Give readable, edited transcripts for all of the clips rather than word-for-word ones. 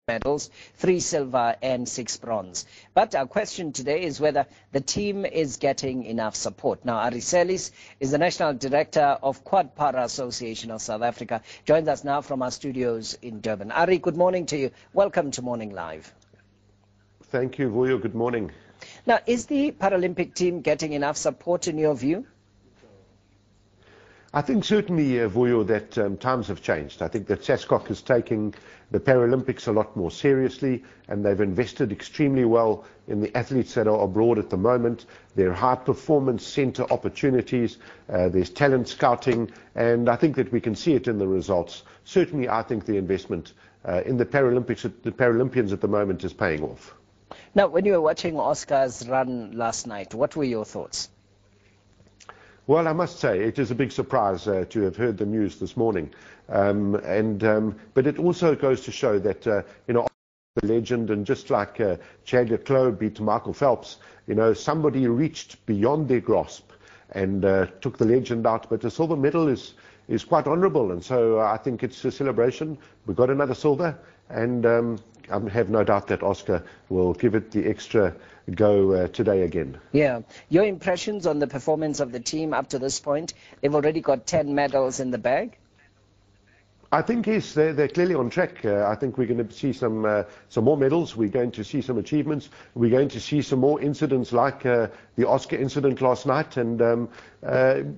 medals, 3 silver and 6 bronze. But our question today is whether the team is getting enough support. Now, Seirlis is the National Director of Quad Para Association of South Africa. Joins us now from our studios in Durban. Ari, good morning to you. Welcome to Morning Live. Thank you, Vuyo. Good morning. Now, is the Paralympic team getting enough support in your view? I think certainly, Vuyo, that times have changed. I think that SASCOC is taking the Paralympics a lot more seriously, and they've invested extremely well in the athletes that are abroad at the moment. There are high-performance centre opportunities, there's talent scouting, and I think that we can see it in the results. Certainly, I think the investment in the Paralympics, the Paralympians at the moment is paying off. Now, when you were watching Oscar's run last night, what were your thoughts? Well, I must say, it is a big surprise to have heard the news this morning. But it also goes to show that, the legend, and just like Chad Clough beat Michael Phelps, somebody reached beyond their grasp and took the legend out. But the silver medal is quite honourable, and so I think it's a celebration. We got another silver, and I have no doubt that Oscar will give it the extra go today again. Yeah. Your impressions on the performance of the team up to this point? They've already got 10 medals in the bag. I think, yes, they're clearly on track. I think we're going to see some more medals. We're going to see some achievements. We're going to see some more incidents like the Oscar incident last night. And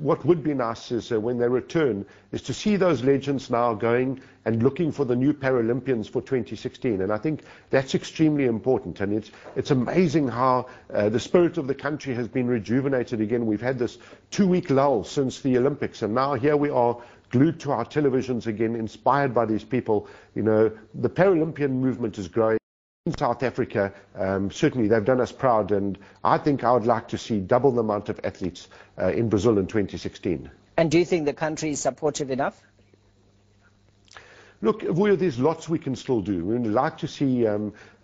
what would be nice is when they return is to see those legends now going and looking for the new Paralympians for 2016. And I think that's extremely important. And it's amazing how the spirit of the country has been rejuvenated again. We've had this 2-week lull since the Olympics, and now here we are, glued to our televisions again, inspired by these people. The Paralympian movement is growing in South Africa. Certainly they've done us proud, and I think I would like to see double the amount of athletes in Brazil in 2016. And do you think the country is supportive enough? Look, Vuyo, there's lots we can still do. We'd like to see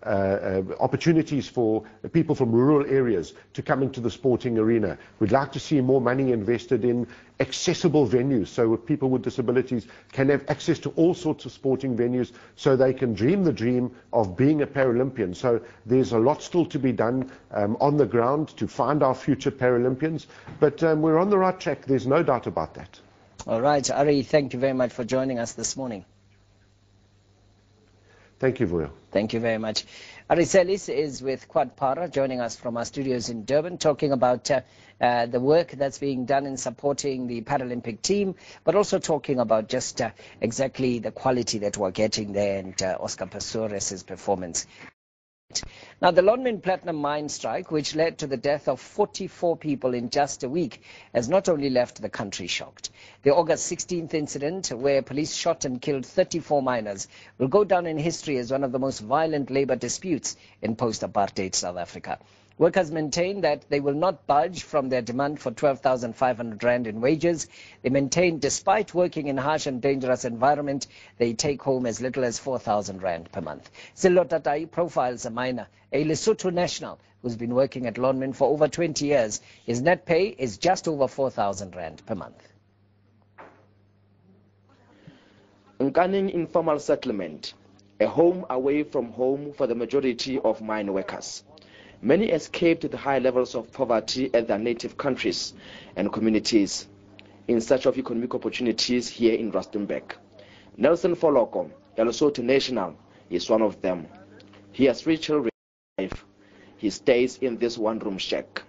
opportunities for people from rural areas to come into the sporting arena. We'd like to see more money invested in accessible venues so people with disabilities can have access to all sorts of sporting venues so they can dream the dream of being a Paralympian. So there's a lot still to be done on the ground to find our future Paralympians. But we're on the right track. There's no doubt about that. All right, Ari, thank you very much for joining us this morning. Thank you, Vuyo. Thank you very much. Seirlis is with Quad Para, joining us from our studios in Durban, talking about the work that's being done in supporting the Paralympic team, but also talking about just exactly the quality that we're getting there, and Oscar Pistorius' performance. Now, the Lonmin Platinum Mine strike, which led to the death of 44 people in just a week, has not only left the country shocked. The August 16th incident, where police shot and killed 34 miners, will go down in history as one of the most violent labor disputes in post-apartheid South Africa. Workers maintain that they will not budge from their demand for 12,500 rand in wages. They maintain despite working in a harsh and dangerous environment, they take home as little as 4,000 rand per month. Seirlis profiles a miner, a Lesotho national, who's been working at Lonmin for over 20 years. His net pay is just over 4,000 rand per month. Nkaning informal settlement, a home away from home for the majority of mine workers. Many escaped the high levels of poverty at their native countries and communities in search of economic opportunities here in Rustenburg. Nelson Foloko, a Lesotho national, is one of them. He has 3 children in life. He stays in this one-room shack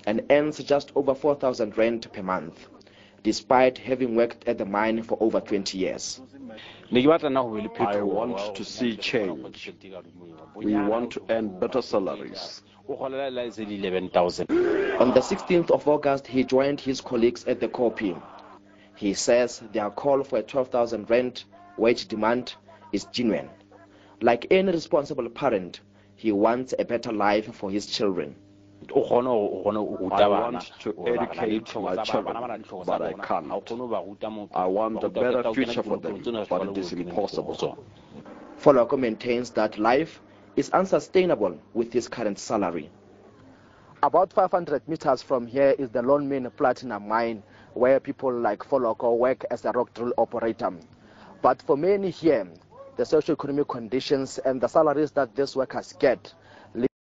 and earns just over 4,000 rand per month, despite having worked at the mine for over 20 years. I want to see change. We want to earn better salaries. On the 16th of August, he joined his colleagues at the Kopi. He says their call for a 12,000 rand wage demand is genuine. Like any responsible parent, he wants a better life for his children. I want to educate my children, but I can't. I want a better future for them, but it is impossible. Foloko maintains that life is unsustainable with his current salary. About 500 meters from here is the Lonmin Platinum Mine, where people like Foloko work as a rock drill operator. But for many here, the socio-economic conditions and the salaries that these workers get